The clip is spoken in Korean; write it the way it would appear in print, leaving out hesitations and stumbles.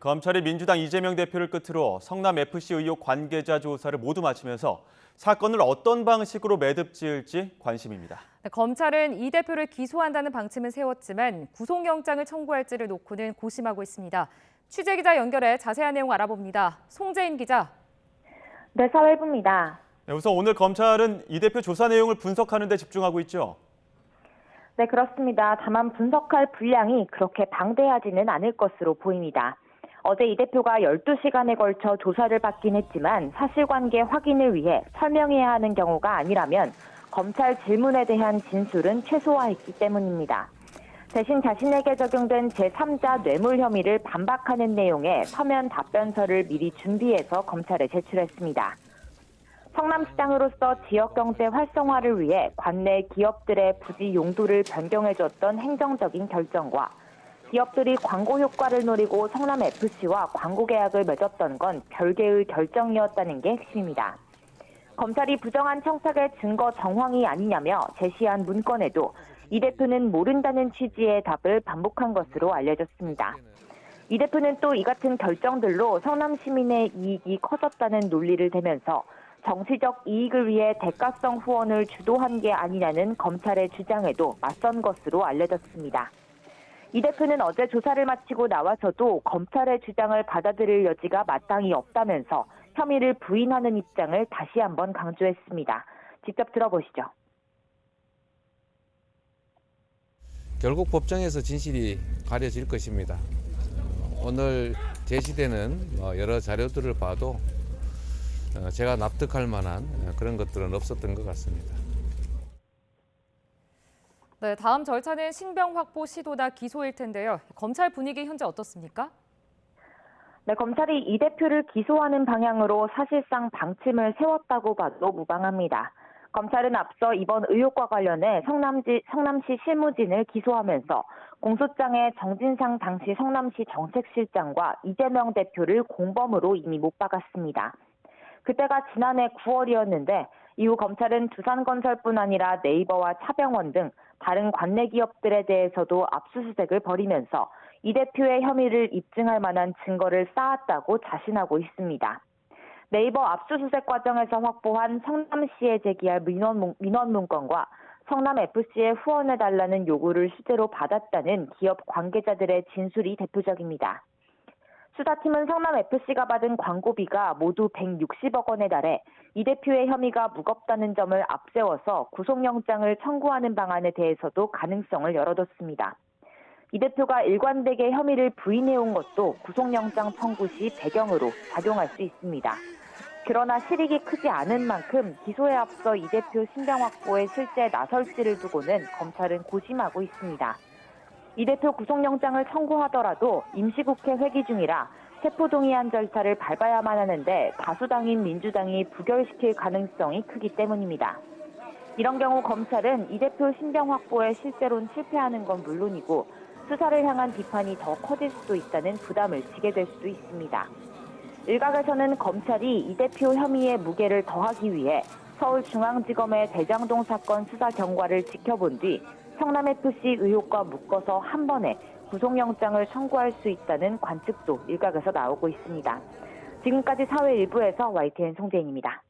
검찰이 민주당 이재명 대표를 끝으로 성남FC 의혹 관계자 조사를 모두 마치면서 사건을 어떤 방식으로 매듭 지을지 관심입니다. 검찰은 이 대표를 기소한다는 방침은 세웠지만 구속영장을 청구할지를 놓고는 고심하고 있습니다. 취재기자 연결해 자세한 내용 알아봅니다. 송재인 기자. 네, 사회부입니다. 우선 오늘 검찰은 이 대표 조사 내용을 분석하는 데 집중하고 있죠. 네, 그렇습니다. 다만 분석할 분량이 그렇게 방대하지는 않을 것으로 보입니다. 어제 이 대표가 12시간에 걸쳐 조사를 받긴 했지만 사실관계 확인을 위해 설명해야 하는 경우가 아니라면 검찰 질문에 대한 진술은 최소화했기 때문입니다. 대신 자신에게 적용된 제3자 뇌물 혐의를 반박하는 내용의 서면 답변서를 미리 준비해서 검찰에 제출했습니다. 성남시장으로서 지역경제 활성화를 위해 관내 기업들의 부지 용도를 변경해줬던 행정적인 결정과 기업들이 광고 효과를 노리고 성남FC와 광고 계약을 맺었던 건 별개의 결정이었다는 게 핵심입니다. 검찰이 부정한 청탁의 증거 정황이 아니냐며 제시한 문건에도 이 대표는 모른다는 취지의 답을 반복한 것으로 알려졌습니다. 이 대표는 또 이 같은 결정들로 성남 시민의 이익이 커졌다는 논리를 대면서 정치적 이익을 위해 대가성 후원을 주도한 게 아니냐는 검찰의 주장에도 맞선 것으로 알려졌습니다. 이 대표는 어제 조사를 마치고 나와서도 검찰의 주장을 받아들일 여지가 마땅히 없다면서 혐의를 부인하는 입장을 다시 한번 강조했습니다. 직접 들어보시죠. 결국 법정에서 진실이 가려질 것입니다. 오늘 제시되는 여러 자료들을 봐도 제가 납득할 만한 그런 것들은 없었던 것 같습니다. 네, 다음 절차는 신병 확보 시도다 기소일 텐데요. 검찰 분위기 현재 어떻습니까? 네, 검찰이 이 대표를 기소하는 방향으로 사실상 방침을 세웠다고 봐도 무방합니다. 검찰은 앞서 이번 의혹과 관련해 성남시 실무진을 기소하면서 공소장에 정진상 당시 성남시 정책실장과 이재명 대표를 공범으로 이미 못 박았습니다. 그때가 지난해 9월이었는데 이후 검찰은 두산건설뿐 아니라 네이버와 차병원 등 다른 관내 기업들에 대해서도 압수수색을 벌이면서 이 대표의 혐의를 입증할 만한 증거를 쌓았다고 자신하고 있습니다. 네이버 압수수색 과정에서 확보한 성남시에 제기할 민원 문건과 성남FC에 후원해달라는 요구를 수재로 받았다는 기업 관계자들의 진술이 대표적입니다. 수사팀은 성남FC가 받은 광고비가 모두 160억 원에 달해 이 대표의 혐의가 무겁다는 점을 앞세워서 구속영장을 청구하는 방안에 대해서도 가능성을 열어뒀습니다. 이 대표가 일관되게 혐의를 부인해온 것도 구속영장 청구 시 배경으로 작용할 수 있습니다. 그러나 실익이 크지 않은 만큼 기소에 앞서 이 대표 신병 확보에 실제 나설지를 두고는 검찰은 고심하고 있습니다. 이 대표 구속영장을 청구하더라도 임시국회 회기 중이라 체포동의안 절차를 밟아야만 하는데 다수당인 민주당이 부결시킬 가능성이 크기 때문입니다. 이런 경우 검찰은 이 대표 신병 확보에 실제로는 실패하는 건 물론이고 수사를 향한 비판이 더 커질 수도 있다는 부담을 지게 될 수도 있습니다. 일각에서는 검찰이 이 대표 혐의의 무게를 더하기 위해 서울중앙지검의 대장동 사건 수사 경과를 지켜본 뒤 성남FC 의혹과 묶어서 한 번에 구속영장을 청구할 수 있다는 관측도 일각에서 나오고 있습니다. 지금까지 사회 일부에서 YTN 송재인입니다.